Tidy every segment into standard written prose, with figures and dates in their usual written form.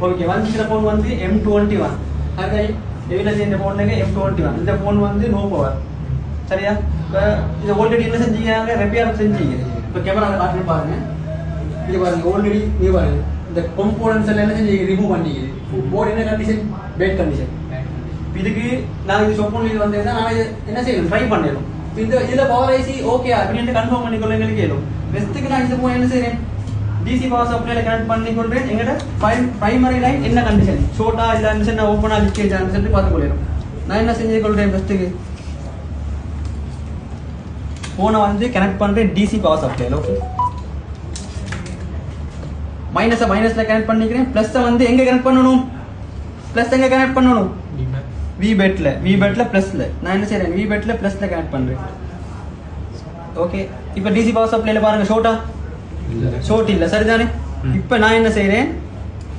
okay வந்துச்சுற phone வந்து M21 hi டெவில இந்த ஃபோனுக்கு M21 இந்த ஃபோன் வந்து நோ பவர் சரியா இப்போ இது ஆல்ரெடி என்ன செஞ்சீங்க ரிப்பேர் செஞ்சீங்க இப்போ கேமரால காட்டுன்னு பாருங்க இது பாருங்க ஆல்ரெடி நீ பாருங்க இந்த காம்போனன்ட்ஸ் எல்லாம் என்ன செஞ்சீங்க ரிமூவ் பண்ணிங்க போர்டு என்ன கண்டிஷன் பேட் கண்டிஷன் இதுக்கு நான் இது ஷாப் பண்ணி வந்தேன்னா நான் என்ன செய்யணும் ட்ரை பண்ணிடணும் இந்த இதுல பவர் ஐசி ஓகே அப்படின்ட்டு கன்ஃபார்ம் பண்ணிக்கொள்ள எங்களுக்கு கேளும் நெக்ஸ்ட்டுக்கு நான் இது போய் என்ன செய்யறேன் டிசி பவர் சப்ளைல கனெக்ட் பண்ணிக்கொள்றேன் எங்கட பிரைமரி லைன் என்ன கண்டிஷன் ஷோர்ட்டா இல்ல கண்டிஷன் ஓபனா லீக்கேஜ் ஆன்னு பார்த்து கொள்றேன் நான் என்ன செஞ்சு கொள்றேன் ஃபர்ஸ்ட்டுக்கு போனை வந்து கனெக்ட் பண்றேன் டிசி பவர் சப்ளைல ஓகே மைனஸ்ல கனெக்ட் பண்ணிக்கிறேன் பிளஸ் வந்து எங்க கனெக்ட் பண்ணணும் பிளஸ் எங்க கனெக்ட் பண்ணணும் விபெட்ல பிளஸ்ல நான் என்ன செய்றேன் விபெட்ல பிளஸ்ல கனெக்ட் பண்றேன் ஓகே இப்போ டிசி பவர் சப்ளைல பாருங்க ஷார்ட் இல்ல சரிதானே இப்போ நான் என்ன செய்றேன்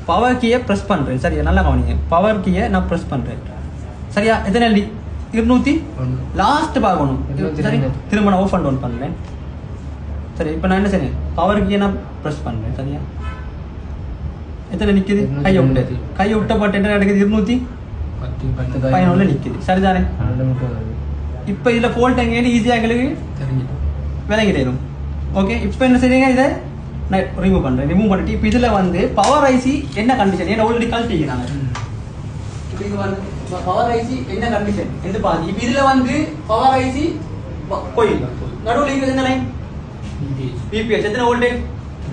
பவர் கீயை பிரஸ் பண்றேன் சரியா நல்லா கவனிங்க பவர் கீயை நான் பிரஸ் பண்றேன் சரியா எத்தனை 200 லாஸ்ட் பார்க்கணும் சரி திரும்ப நான் ஆஃப் அண்ட் ஆன் பண்றேன் சரி இப்போ நான் என்ன செய்றேன் பவர் கீயை நான் பிரஸ் பண்றேன் சரியா எத்தனை நிக்குது கை விட்ட போட்டு என்ன நடக்குது 210 நிக்குது சரிதானே இப்போ இதுல ஃபால்ட் எங்கேன்னு ஈஸியா எங்களுக்கு விளங்கிடும் ஓகே இப்போ என்ன செய்றீங்க இதை நான் ரிமூவ் பண்ணிட்டு இப்போ இதுல வந்து பவர் ஐசி என்ன கண்டிஷன் ஏன்னா ஆல்ரெடி கழட்டிக்கிறாங்க இப்போ இது வந்து பவர் ஐசி என்ன கண்டிஷன் என்று பாருங்க இப்போ இதுல வந்து பவர் ஐசி கோயில் நடுவுல இருக்குது என்ன லைன் பிபிஎஸ் எத்தனை வோல்டேஜ்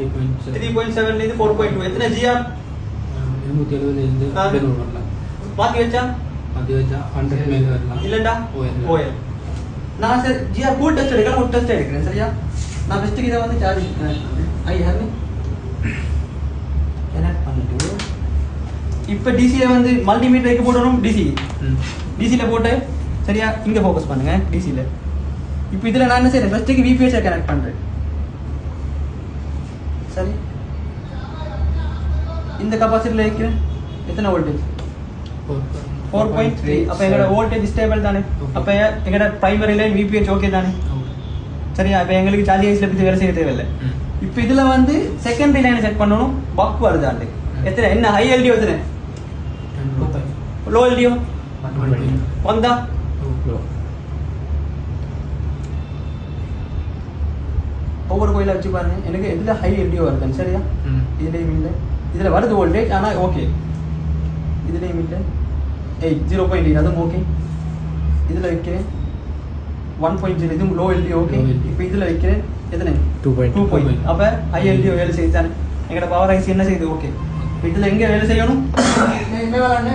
3.7 ல இருந்து 4.2 எத்தனை ஜிஆர் 270 இருந்து 200 வரலாம் பாத்தி வச்சா 100 மேல வரலாம் இல்லடா ஓஎல் நான் சார் ஜிஆர் ஃபுல் டெஸ்ட் எடுக்கணும் ஒரு டெஸ்ட் எடுக்கிறேன் சரியா நான் ஃபர்ஸ்ட் இத வந்து சார்ஜ் ஐ ஹேவ் கனெக்ட் பண்ணிட்டு இப்போ டிசில வந்து மல்டிமீட்டருக்கு போடணும் டிசில போட்டு சரியா இங்க ஃபோக்கஸ் பண்ணுங்க டிசில இப்போ இதுல நான் என்ன செய்றேன் ஃபர்ஸ்ட்க்கு விபிஎஸ் கனெக்ட் பண்றேன் சரி இந்த கெபாசிட்டர்ல வைக்கிறேன் எத்தனை வோல்டேஜ் 4.3 அப்ப எங்கட வோல்டேஜ் ஸ்டேபிள் தானே அப்ப எங்கட பிரைமரி லைன் விபிஎச் ஓகே தானே சரியா அப்ப எங்களுக்கு சார்ஜ் ஐஸ்ல பத்தி வேலை செய்ய தேவையில்லை இப்போ இதுல வந்து செகண்டரி லைன் செட் பண்ணனும் பக் வருதாண்டு எத்தனை என்ன ஹை எல்டிஓ எத்தனை லோ எல்டிஓ வந்தா ஒவ்வொரு கோயில வச்சு பாருங்க எனக்கு எதுல ஹை எல்டிஓ வருதுன்னு சரியா இதுலயும் இல்லை இதுல வருது வோல்டேஜ் ஆனா ஓகே இதுலயும் இல்லை 0.8 அதுவும் ஓகே இதுல வைக்கிறேன் 1.0 இதுவும் லோ எல்டிஓ ஓகே இப்போ இதுல வைக்கிறேன் எத்தனை 2.2 அப்ப ஹை எல்டிஓ வேலை செய்யுதானே எங்கட பவர் ஐசி என்ன செய்யுது ஓகே இதுல எங்க வேலை செய்யணும் என்ன வேலைன்னா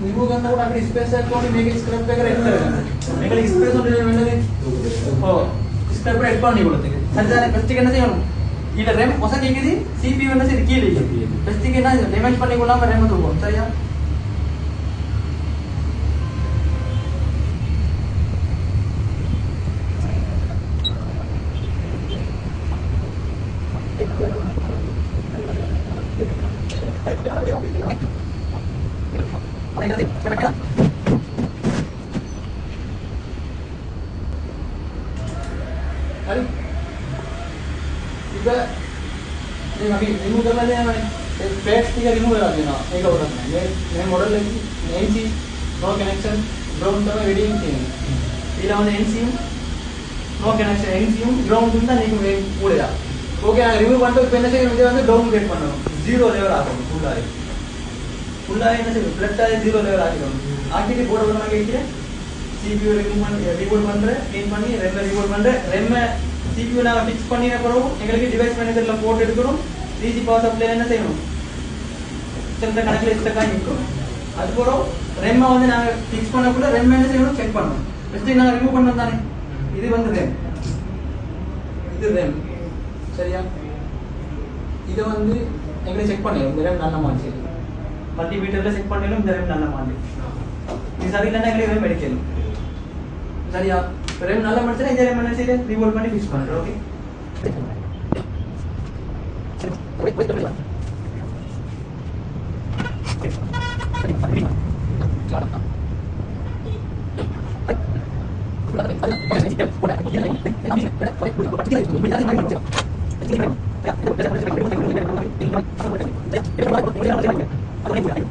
ரிமூவ் பண்ண கூட அப்படி ஸ்பேஸ் அக்கௌண்ட் மேக் ஸ்கிரிப்ட் பேக்கர் எட் करना எங்களுக்கு ஸ்பேஸ் ஒன்று வேணுது ஓ ஸ்கிரிப்ட் எட் பண்ணி கொடுத்துக்கு சரிதானே ஃபர்ஸ்ட் என்ன செய்யணும் இல்ல RAM ஒச கேக்குது CPU என்ன செய்யுது கீழே இருக்குது ஃபர்ஸ்ட் என்ன டேமேஜ் பண்ணி கொள்ளாம RAM தூக்கும் சரியா अरे इधर नहीं अभी रिमूव करना है मैं पैड्स की रिमूव करा देना एक और रखना है मैं मॉडल लेंगे एनसी नो कनेक्शन ग्राउंड तो रेडी है ఇలా ఉంది NCM no connection NCM ground ఉందా నీకు మూడేదా ఓకే நான் ரிமூவ் பண்ணிட்டு இப்போ என்ன செய்யணும் இதை வந்து டவுன் கிரேட் பண்ணணும் 0 லெவல் ஆகணும் ஃபுல்லாக என்ன செய்யணும் ஃப்ளட் ஆகி 0 லெவல் ஆகிடும் ஆக்கிட்டு போர்டு பண்ண கேட்கிறேன் CPU ரிமூவ் பண்ணுறேன் க்ளீன் பண்ணி ரெம்மை ரிமூவ் பண்ணுறேன் ரெம்மை CPU நாங்கள் ஃபிக்ஸ் பண்ணின பிறகு எங்களுக்கு டிவைஸ் மேனேஜரில் போட்டு எடுக்கணும் டிசி பவர் சப்ளை என்ன செய்யணும் சென்ற கணக்கில் எக்ஸ்ட்ரா நிற்கும் அதுக்கப்புறம் ரெம்மை வந்து நாங்கள் ஃபிக்ஸ் பண்ணக்கூட ரெம்மை என்ன செய்யணும் செக் பண்ணணும் ஃபஸ்ட்டு நாங்கள் ரிமூவ் பண்ணோம் தானே இது வந்து ரெம் இது ரெம் சரியா இதை வந்து எங்களுக்கு செக் பண்ணிடும் இந்த ரெம் நல்ல மாதிரி மல்டிமீட்டரில் செக் பண்ணிடும் இந்த ரெம் நல்ல மாதிரி இது சரியில்லைன்னா எங்களுக்கு ரெம் எடுக்கணும் சரியா ரெம் நல்ல மாதிரி இந்த ரெம் என்ன செய்ய ரிவோல்வ் பண்ணி ஃபிக்ஸ் பண்ணுறோம் ஓகே Ada